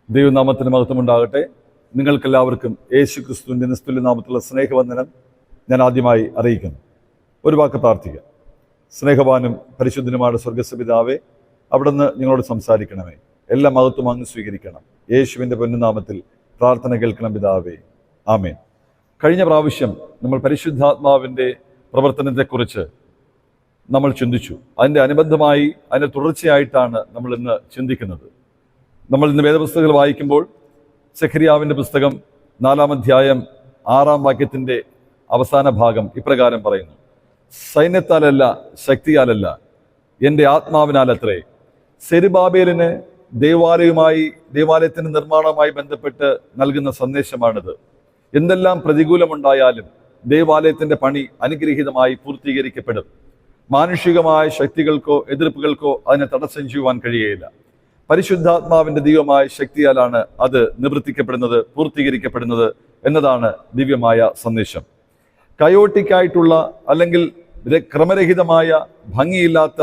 ദൈവനാമത്തിന് മഹത്വമുണ്ടാകട്ടെ. നിങ്ങൾക്കെല്ലാവർക്കും യേശു ക്രിസ്തുവിൻ്റെ നിസ്തുല്യ നാമത്തിലുള്ള സ്നേഹവന്ദനം ഞാൻ ആദ്യമായി അറിയിക്കുന്നു. ഒരു വാക്ക് പ്രാർത്ഥിക്കുക. സ്നേഹവാനും പരിശുദ്ധനുമായ സ്വർഗസ്വപിതാവേ, അവിടുന്ന് ഞങ്ങളോട് സംസാരിക്കണമേ. എല്ലാ മഹത്വം അങ്ങ് സ്വീകരിക്കണം. യേശുവിൻ്റെ പൊന്നുനാമത്തിൽ പ്രാർത്ഥന കേൾക്കണം പിതാവേ, ആമേൻ. കഴിഞ്ഞ പ്രാവശ്യം നമ്മൾ പരിശുദ്ധാത്മാവിൻ്റെ പ്രവർത്തനത്തെക്കുറിച്ച് നമ്മൾ ചിന്തിച്ചു. അതിൻ്റെ അനുബന്ധമായി അതിൻ്റെ തുടർച്ചയായിട്ടാണ് നമ്മൾ ഇന്ന് ചിന്തിക്കുന്നത്. നമ്മൾ ഇന്ന് വേദപുസ്തകങ്ങൾ വായിക്കുമ്പോൾ സെഖരിയാവിൻ്റെ പുസ്തകം 4-ാം അധ്യായം 6-ാം വാക്യത്തിൻ്റെ അവസാന ഭാഗം ഇപ്രകാരം പറയുന്നു: സൈന്യത്താലല്ല, ശക്തിയാലല്ല, എൻ്റെ ആത്മാവിനാലത്രേ. സെരുബാബേലിന് ദേവാലയത്തിൻ്റെ നിർമ്മാണവുമായി ബന്ധപ്പെട്ട് നൽകുന്ന സന്ദേശമാണിത്. എന്തെല്ലാം പ്രതികൂലമുണ്ടായാലും ദേവാലയത്തിൻ്റെ പണി അനുഗ്രഹീതമായി പൂർത്തീകരിക്കപ്പെടും. മാനുഷികമായ ശക്തികൾക്കോ എതിർപ്പുകൾക്കോ അതിനെ തടസ്സം ചെയ്യുവാൻ കഴിയുകയില്ല. പരിശുദ്ധാത്മാവിൻ്റെ ദിവ്യമായ ശക്തിയാലാണ് അത് നിവർത്തിക്കപ്പെടുന്നത്, പൂർത്തീകരിക്കപ്പെടുന്നത് എന്നതാണ് ദിവ്യമായ സന്ദേശം. കയോട്ടിക്കായിട്ടുള്ള അല്ലെങ്കിൽ ക്രമരഹിതമായ ഭംഗിയില്ലാത്ത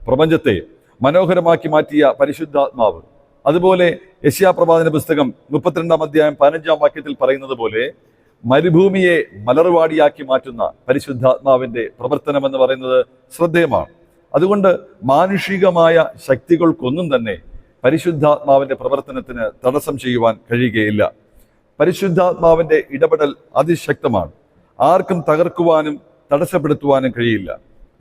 പ്രപഞ്ചത്തെ മനോഹരമാക്കി മാറ്റിയ പരിശുദ്ധാത്മാവ്, അതുപോലെ യെശയ്യാപ്രവാചകന്റെ പുസ്തകം 32-ാം അധ്യായം 15-ാം വാക്യത്തിൽ പറയുന്നത് പോലെ മരുഭൂമിയെ മലർവാടിയാക്കി മാറ്റുന്ന പരിശുദ്ധാത്മാവിൻ്റെ പ്രവർത്തനം എന്ന് പറയുന്നത് ശ്രദ്ധേയമാണ്. അതുകൊണ്ട് മാനുഷികമായ ശക്തികൾക്കൊന്നും തന്നെ പരിശുദ്ധാത്മാവിൻ്റെ പ്രവർത്തനത്തിന് തടസ്സം ചെയ്യുവാൻ കഴിയുകയില്ല. പരിശുദ്ധാത്മാവിൻ്റെ ഇടപെടൽ അതിശക്തമാണ്. ആർക്കും തകർക്കുവാനും തടസ്സപ്പെടുത്തുവാനും കഴിയില്ല.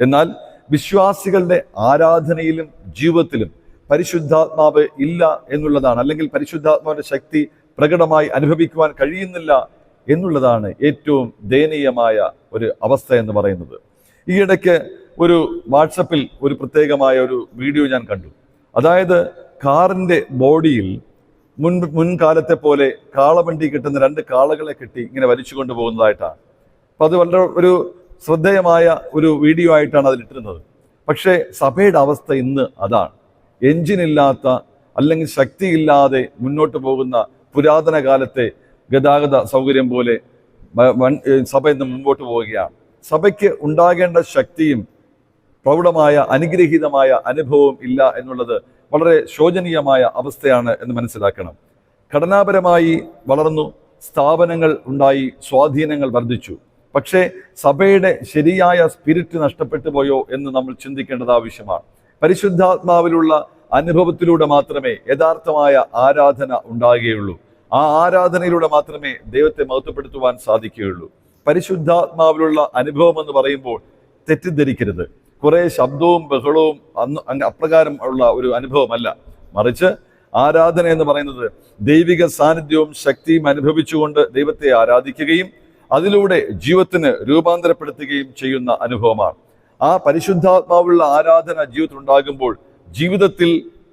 എന്നാൽ വിശ്വാസികളുടെ ആരാധനയിലും ജീവിതത്തിലും പരിശുദ്ധാത്മാവ് ഇല്ല എന്നുള്ളതാണ്, അല്ലെങ്കിൽ പരിശുദ്ധാത്മാവിൻ്റെ ശക്തി പ്രകടമായി അനുഭവിക്കുവാൻ കഴിയുന്നില്ല എന്നുള്ളതാണ് ഏറ്റവും ദയനീയമായ ഒരു അവസ്ഥ എന്ന് പറയുന്നത്. ഈയിടയ്ക്ക് ഒരു വാട്സപ്പിൽ ഒരു പ്രത്യേകമായ ഒരു വീഡിയോ ഞാൻ കണ്ടു. അതായത് കാറിൻ്റെ ബോഡിയിൽ മുൻകാലത്തെ പോലെ കാളവണ്ടി കിട്ടുന്ന 2 കാളകളെ കെട്ടി ഇങ്ങനെ വലിച്ചു കൊണ്ടുപോകുന്നതായിട്ടാണ്. അപ്പം അത് വളരെ ഒരു ശ്രദ്ധേയമായ ഒരു വീഡിയോ ആയിട്ടാണ് അതിലിട്ടിരുന്നത്. പക്ഷേ സഭയുടെ അവസ്ഥ ഇന്ന് അതാണ്. എഞ്ചിനില്ലാത്ത അല്ലെങ്കിൽ ശക്തിയില്ലാതെ മുന്നോട്ട് പോകുന്ന പുരാതന കാലത്തെ ഗതാഗത സൗകര്യം പോലെ സഭ ഇന്ന് മുമ്പോട്ട് പോവുകയാണ്. സഭയ്ക്ക് ഉണ്ടാകേണ്ട ശക്തിയും പ്രൗഢമായ അനുഗ്രഹീതമായ അനുഭവവും ഇല്ല എന്നുള്ളത് വളരെ ശോചനീയമായ അവസ്ഥയാണ് എന്ന് മനസ്സിലാക്കണം. ഘടനാപരമായി വളർന്നു, സ്ഥാപനങ്ങൾ ഉണ്ടായി, സ്വാധീനങ്ങൾ വർദ്ധിച്ചു. പക്ഷേ സഭയുടെ ശരിയായ സ്പിരിറ്റ് നഷ്ടപ്പെട്ടു പോയോ എന്ന് നമ്മൾ ചിന്തിക്കേണ്ടത് ആവശ്യമാണ്. പരിശുദ്ധാത്മാവിലുള്ള അനുഭവത്തിലൂടെ മാത്രമേ യഥാർത്ഥമായ ആരാധന ഉണ്ടാകുകയുള്ളൂ. ആ ആരാധനയിലൂടെ മാത്രമേ ദൈവത്തെ മഹത്വപ്പെടുത്തുവാൻ സാധിക്കുകയുള്ളൂ. പരിശുദ്ധാത്മാവിലുള്ള അനുഭവം എന്ന് പറയുമ്പോൾ തെറ്റിദ്ധരിക്കരുത്. കുറെ ശബ്ദവും ബഹളവും അപ്രകാരം ഉള്ള ഒരു അനുഭവമല്ല. മറിച്ച് ആരാധന എന്ന് പറയുന്നത് ദൈവിക സാന്നിധ്യവും ശക്തിയും അനുഭവിച്ചുകൊണ്ട് ദൈവത്തെ ആരാധിക്കുകയും അതിലൂടെ ജീവിതത്തിന് രൂപാന്തരപ്പെടുത്തുകയും ചെയ്യുന്ന അനുഭവമാണ്. ആ പരിശുദ്ധാത്മാവുള്ള ആരാധന ജീവിതത്തിൽ ഉണ്ടാകുമ്പോൾ ജീവിതത്തിൽ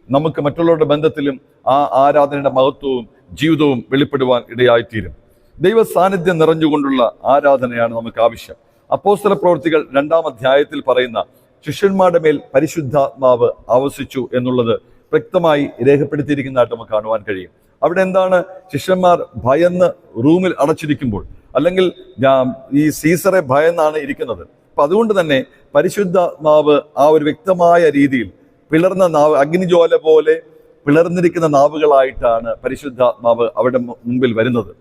നമുക്ക് മറ്റുള്ളവരുടെ ബന്ധത്തിലും ആ ആരാധനയുടെ മഹത്വവും ജീവിതവും വെളിപ്പെടുവാൻ ഇടയായിത്തീരും. ദൈവ സാന്നിധ്യം നിറഞ്ഞുകൊണ്ടുള്ള ആരാധനയാണ് നമുക്ക് ആവശ്യം. അപ്പോസ്തല പ്രവൃത്തികൾ 2-ാം അധ്യായത്തിൽ പറയുന്ന ശിഷ്യന്മാരുടെ മേൽ പരിശുദ്ധാത്മാവ് ആവസിച്ചു എന്നുള്ളത് വ്യക്തമായി രേഖപ്പെടുത്തിയിരിക്കുന്നതായിട്ട് നമുക്ക് കാണുവാൻ കഴിയും. അവിടെ എന്താണ്? ശിഷ്യന്മാർ ഭയന്ന് റൂമിൽ അടച്ചിരിക്കുമ്പോൾ, അല്ലെങ്കിൽ ഈ സീസറെ ഭയന്നാണ് ഇരിക്കുന്നത്. അപ്പൊ അതുകൊണ്ട് തന്നെ പരിശുദ്ധാത്മാവ് ആ ഒരു വ്യക്തമായ രീതിയിൽ പിളർന്ന നാവ്, അഗ്നിജ്വാല പോലെ പിളർന്നിരിക്കുന്ന നാവുകളായിട്ടാണ് പരിശുദ്ധാത്മാവ് അവരുടെ മുമ്പിൽ വരുന്നത്,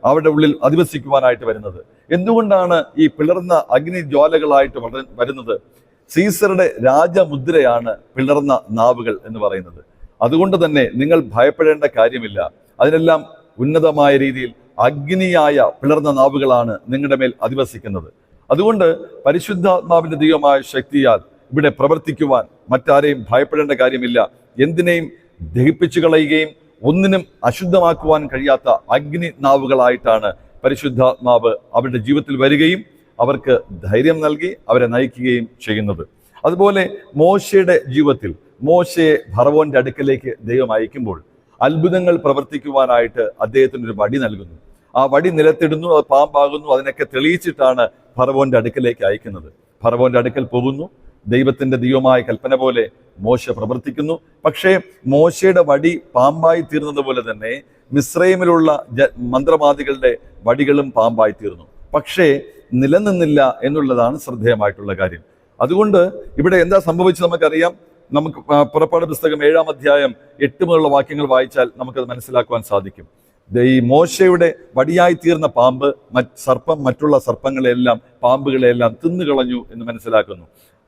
അവരുടെ ഉള്ളിൽ അധിവസിക്കുവാനായിട്ട് വരുന്നത്. എന്തുകൊണ്ടാണ് ഈ പിളർന്ന അഗ്നിജ്വാലകളായിട്ട് വരുന്നത്? സീസറുടെ രാജമുദ്രയാണ് പിളർന്ന നാവുകൾ എന്ന് പറയുന്നത്. അതുകൊണ്ട് തന്നെ നിങ്ങൾ ഭയപ്പെടേണ്ട കാര്യമില്ല. അതിനെല്ലാം ഉന്നതമായ രീതിയിൽ അഗ്നിയായ പിളർന്ന നാവുകളാണ് നിങ്ങളുടെ മേൽ അധിവസിക്കുന്നത്. അതുകൊണ്ട് പരിശുദ്ധാത്മാവിന്റെ ദൈവമായ ശക്തിയാൽ ഇവിടെ പ്രവർത്തിക്കുവാൻ മറ്റാരെയും ഭയപ്പെടേണ്ട കാര്യമില്ല. എന്തിനേയും ദഹിപ്പിച്ചു കളയുകയും ഒന്നിനും അശുദ്ധമാക്കുവാൻ കഴിയാത്ത അഗ്നി നാവുകളായിട്ടാണ് പരിശുദ്ധാത്മാവ് അവരുടെ ജീവിതത്തിൽ വരികയും അവർക്ക് ധൈര്യം നൽകി അവരെ നയിക്കുകയും ചെയ്യുന്നത്. അതുപോലെ മോശയുടെ ജീവിതത്തിൽ മോശയെ ഫറവോന്റെ അടുക്കലേക്ക് ദൈവം അയക്കുമ്പോൾ അത്ഭുതങ്ങൾ പ്രവർത്തിക്കുവാനായിട്ട് അദ്ദേഹത്തിനൊരു വടി നൽകുന്നു. ആ വടി നിലത്തിടുന്നു, അത് പാമ്പാകുന്നു. അതിനൊക്കെ തെളിയിച്ചിട്ടാണ് ഫറവോന്റെ അടുക്കലേക്ക് അയക്കുന്നത്. ഫറവോന്റെ അടുക്കൽ പോകുന്നു. ദൈവത്തിന്റെ ദൈവമായ കൽപ്പന പോലെ മോശ പ്രവർത്തിക്കുന്നു. പക്ഷേ മോശയുടെ വടി പാമ്പായി തീർന്നത് പോലെ തന്നെ മിസ്രൈമിലുള്ള മന്ത്രവാദികളുടെ വടികളും പാമ്പായി തീർന്നു. പക്ഷേ നിലനിന്നില്ല എന്നുള്ളതാണ് ശ്രദ്ധേയമായിട്ടുള്ള കാര്യം. അതുകൊണ്ട് ഇവിടെ എന്താ സംഭവിച്ചത് നമുക്കറിയാം. നമുക്ക് പുറപ്പാട് പുസ്തകം 7-ാം അധ്യായം 8 മുതലുള്ള വാക്യങ്ങൾ വായിച്ചാൽ നമുക്കത് മനസ്സിലാക്കുവാൻ സാധിക്കും. ഈ മോശയുടെ വടിയായി തീർന്ന പാമ്പ് സർപ്പം മറ്റുള്ള സർപ്പങ്ങളെല്ലാം പാമ്പുകളെല്ലാം തിന്നുകളഞ്ഞു എന്ന് മനസ്സിലാക്കുന്നു.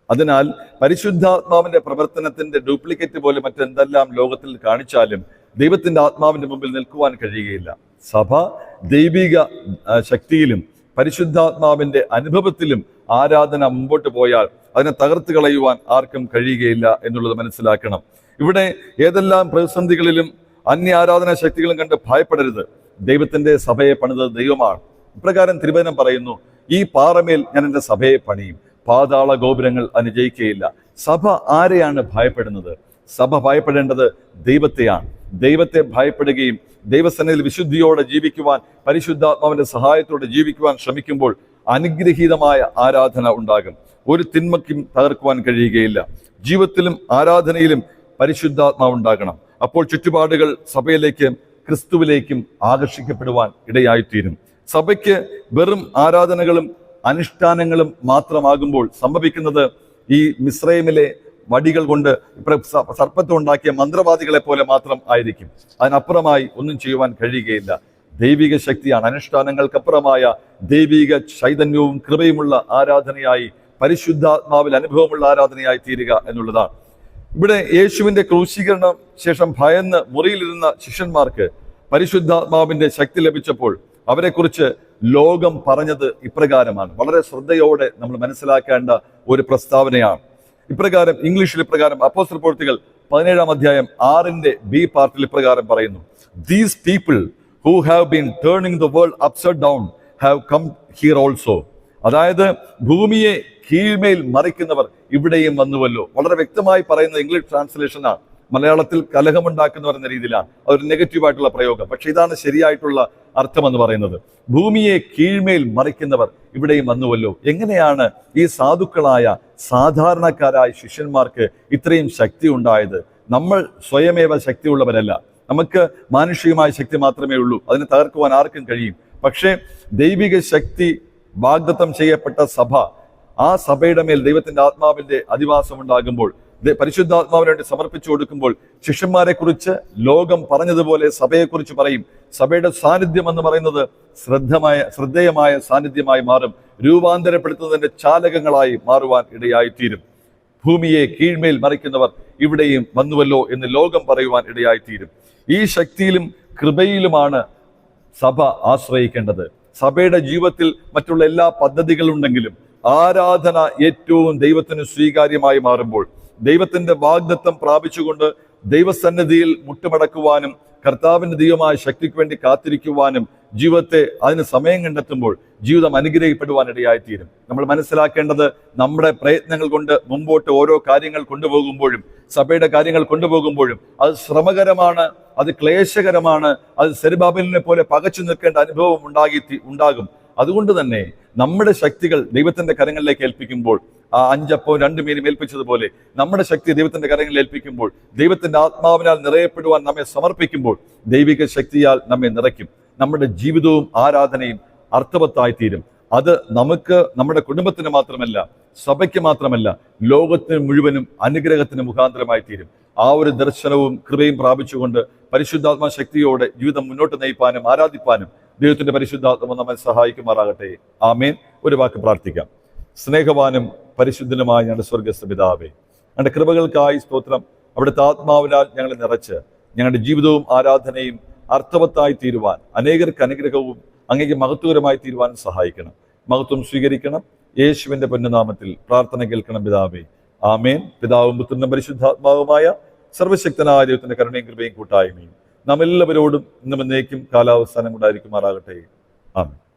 അതിനാൽ പരിശുദ്ധാത്മാവിന്റെ പ്രവർത്തനത്തിന്റെ ഡ്യൂപ്ലിക്കേറ്റ് പോലെ മറ്റെന്തെല്ലാം ലോകത്തിൽ കാണിച്ചാലും ദൈവത്തിന്റെ ആത്മാവിന്റെ മുമ്പിൽ നിൽക്കുവാൻ കഴിയുകയില്ല. സഭ ദൈവിക ശക്തിയിലും പരിശുദ്ധാത്മാവിന്റെ അനുഭവത്തിലും ആരാധന മുമ്പോട്ട് പോയാൽ അതിനെ തകർത്ത് കളയുവാൻ ആർക്കും കഴിയുകയില്ല എന്നുള്ളത് മനസ്സിലാക്കണം. ഇവിടെ ഏതെല്ലാം പ്രതിസന്ധികളിലും അന്യ ആരാധനാ ശക്തികളും കണ്ട് ഭയപ്പെടരുത്. ദൈവത്തിന്റെ സഭയെ പണിതത് ദൈവമാണ്. ഇപ്രകാരം തിരുവചനം പറയുന്നു, ഈ പാറമേൽ ഞാൻ എൻ്റെ സഭയെ പണിയും, പാതാള ഗോപുരങ്ങൾ അതിന് ജയിക്കുകയില്ല. സഭ ആരെയാണ് ഭയപ്പെടുന്നത്? സഭ ഭയപ്പെടേണ്ടത് ദൈവത്തെയാണ്. ദൈവത്തെ ഭയപ്പെടുകയും ദൈവസന്നിധിയിൽ വിശുദ്ധിയോടെ ജീവിക്കുവാൻ, പരിശുദ്ധാത്മാവിന്റെ സഹായത്തോടെ ജീവിക്കുവാൻ ശ്രമിക്കുമ്പോൾ അനുഗ്രഹീതമായ ആരാധന ഉണ്ടാകും. ഒരു തിന്മയ്ക്കും തകർക്കുവാൻ കഴിയുകയില്ല. ജീവിതത്തിലും ആരാധനയിലും പരിശുദ്ധാത്മാവ് ഉണ്ടാകണം. അപ്പോൾ ചുറ്റുപാടുകൾ സഭയിലേക്കും ക്രിസ്തുവിലേക്കും ആകർഷിക്കപ്പെടുവാൻ ഇടയായിത്തീരും. സഭയ്ക്ക് വെറും ആരാധനകളും അനുഷ്ഠാനങ്ങളും മാത്രമാകുമ്പോൾ സംഭവിക്കുന്നത് ഈ മിസ്രൈമിലെ വടികൾ കൊണ്ട് സർപ്പത്തെ ഉണ്ടാക്കിയ മന്ത്രവാദികളെ പോലെ മാത്രം ആയിരിക്കും. അതിനപ്പുറമായി ഒന്നും ചെയ്യുവാൻ കഴിയുകയില്ല. ദൈവിക ശക്തിയാണ് അനുഷ്ഠാനങ്ങൾക്കപ്പുറമായ ദൈവിക ചൈതന്യവും കൃപയുമുള്ള ആരാധനയായി, പരിശുദ്ധാത്മാവിൽ അനുഭവമുള്ള ആരാധനയായി തീരുക എന്നുള്ളതാണ്. ഇവിടെ യേശുവിന്റെ ക്രൂശീകരണ ശേഷം ഭയന്ന് മുറിയിലിരുന്ന ശിഷ്യന്മാർക്ക് പരിശുദ്ധാത്മാവിന്റെ ശക്തി ലഭിച്ചപ്പോൾ അവരെക്കുറിച്ച് ലോകം പറഞ്ഞത് ഇപ്രകാരമാണ്. വളരെ ശ്രദ്ധയോടെ നമ്മൾ മനസ്സിലാക്കേണ്ട ഒരു പ്രസ്താവനയാണ്. ഇപ്രകാരം ഇംഗ്ലീഷിൽ ഇപ്രകാരം അപ്പോസ്തല പ്രവൃത്തികൾ 17-ാം അധ്യായം 6-ന്റെ B പാർട്ടിൽ ഇപ്രകാരം പറയുന്നു, these people who have been turning the world upside down have come here also. അതായത് ഭൂമിയെ കീഴ്മേൽ മറിക്കുന്നവർ ഇവിടെയും വന്നുവല്ലോ. വളരെ വ്യക്തമായി പറയുന്ന ഇംഗ്ലീഷ് ട്രാൻസ്ലേഷനാണ്. മലയാളത്തിൽ കലഹമുണ്ടാക്കുന്നവർ എന്ന രീതിയിലാണ് അതൊരു നെഗറ്റീവായിട്ടുള്ള പ്രയോഗം. പക്ഷെ ഇതാണ് ശരിയായിട്ടുള്ള അർത്ഥം എന്ന് പറയുന്നത്. ഭൂമിയെ കീഴ്മേൽ മറിക്കുന്നവർ ഇവിടെയും വന്നുവല്ലോ. എങ്ങനെയാണ് ഈ സാധുക്കളായ സാധാരണക്കാരായ ശിഷ്യന്മാർക്ക് ഇത്രയും ശക്തി ഉണ്ടായത്? നമ്മൾ സ്വയമേവ ശക്തിയുള്ളവരല്ല. നമുക്ക് മാനുഷികമായ ശക്തി മാത്രമേ ഉള്ളൂ. അതിനെ തകർക്കുവാൻ ആർക്കും കഴിയും. പക്ഷേ ദൈവിക ശക്തി വാഗ്ദത്തം ചെയ്യപ്പെട്ട സഭ, ആ സഭയുടെ മേൽ ദൈവത്തിന്റെ ആത്മാവിന്റെ അധിവാസം ഉണ്ടാകുമ്പോൾ, പരിശുദ്ധാത്മാവിന് വേണ്ടി സമർപ്പിച്ചു കൊടുക്കുമ്പോൾ ശിഷ്യന്മാരെ കുറിച്ച് ലോകം പറഞ്ഞതുപോലെ സഭയെക്കുറിച്ച് പറയും. സഭയുടെ സാന്നിധ്യം എന്ന് പറയുന്നത് ശ്രദ്ധേയമായ സാന്നിധ്യമായി മാറും. രൂപാന്തരപ്പെടുത്തുന്നതിന്റെ ചാലകങ്ങളായി മാറുവാൻ ഇടയായിത്തീരും. ഭൂമിയെ കീഴ്മേൽ മറിക്കുന്നവർ ഇവിടെയും വന്നുവല്ലോ എന്ന് ലോകം പറയുവാൻ ഇടയായിത്തീരും. ഈ ശക്തിയിലും കൃപയിലുമാണ് സഭ ആശ്രയിക്കേണ്ടത്. സഭയുടെ ജീവിതത്തിൽ മറ്റുള്ള എല്ലാ പദ്ധതികളുണ്ടെങ്കിലും ആരാധന ഏറ്റവും ദൈവത്തിന് സ്വീകാര്യമായി മാറുമ്പോൾ, ദൈവത്തിന്റെ വാഗ്ദത്തം പ്രാപിച്ചുകൊണ്ട് ദൈവസന്നിധിയിൽ മുട്ടുമടക്കുവാനും കർത്താവിന്റെ ദൈവമായ ശക്തിക്ക് വേണ്ടി കാത്തിരിക്കുവാനും ജീവിതത്തെ അതിന് സമയം കണ്ടെത്തുമ്പോൾ ജീവിതം അനുഗ്രഹിക്കപ്പെടുവാൻ ഇടയായിത്തീരും. നമ്മൾ മനസ്സിലാക്കേണ്ടത്, നമ്മുടെ പ്രയത്നങ്ങൾ കൊണ്ട് മുമ്പോട്ട് ഓരോ കാര്യങ്ങൾ കൊണ്ടുപോകുമ്പോഴും, സഭയുടെ കാര്യങ്ങൾ കൊണ്ടുപോകുമ്പോഴും അത് ശ്രമകരമാണ്, അത് ക്ലേശകരമാണ്, അത് സെരുബാബേലിനെ പോലെ പകച്ചു നിൽക്കേണ്ട അനുഭവം ഉണ്ടാകും. അതുകൊണ്ട് തന്നെ നമ്മുടെ ശക്തികൾ ദൈവത്തിന്റെ കരങ്ങളിലേക്ക് ഏൽപ്പിക്കുമ്പോൾ, ആ 5 അപ്പവും 2 മീനും ഏൽപ്പിച്ചതുപോലെ നമ്മുടെ ശക്തി ദൈവത്തിന്റെ കരങ്ങളിൽ ഏൽപ്പിക്കുമ്പോൾ, ദൈവത്തിന്റെ ആത്മാവിനാൽ നിറയപ്പെടുവാൻ നമ്മെ സമർപ്പിക്കുമ്പോൾ ദൈവിക ശക്തിയാൽ നമ്മെ നിറയ്ക്കും. നമ്മുടെ ജീവിതവും ആരാധനയും അർത്ഥവത്തായി തീരും. അത് നമുക്ക്, നമ്മുടെ കുടുംബത്തിന് മാത്രമല്ല, സഭയ്ക്ക് മാത്രമല്ല, ലോകത്തിന് മുഴുവനും അനുഗ്രഹത്തിന് മുഖാന്തരമായി തീരും. ആ ഒരു ദർശനവും കൃപയും പ്രാപിച്ചുകൊണ്ട് പരിശുദ്ധാത്മ ശക്തിയോടെ ജീവിതം മുന്നോട്ട് നയിപ്പാനും ആരാധിപ്പാനും ദൈവത്തിന്റെ പരിശുദ്ധാത്മ നമ്മെ സഹായിക്കുമാറാകട്ടെ. ആമേൻ. ഒരു വാക്ക് പ്രാർത്ഥിക്കാം. സ്നേഹവാനും പരിശുദ്ധനുമായ ഞങ്ങളുടെ സ്വർഗസ്ഥ പിതാവേ, ഞങ്ങളുടെ കൃപകൾക്കായി സ്തോത്രം. അവിടുത്തെ ആത്മാവിനാൽ ഞങ്ങളെ നിറച്ച് ഞങ്ങളുടെ ജീവിതവും ആരാധനയും അർത്ഥവത്തായി തീരുവാൻ, അനേകർക്ക് അനുഗ്രഹവും അങ്ങേക്ക് മഹത്വകരമായി തീരുവാനും സഹായിക്കണം. മഹത്വം സ്വീകരിക്കണം. യേശുവിന്റെ പൊന്നുനാമത്തിൽ പ്രാർത്ഥന കേൾക്കണം പിതാവേ. ആമേൻ. പിതാവും പുത്രനും പരിശുദ്ധാത്മാവുമായ സർവശക്തനായ ദൈവത്തിന്റെ കരുണയും കൃപയും കൂട്ടായ്മയും നാം എല്ലാവരോടും ഇന്നും എന്നേക്കും കാലാവസാനം ഉണ്ടായിരിക്കുമാറാകട്ടെ. ആമേൻ.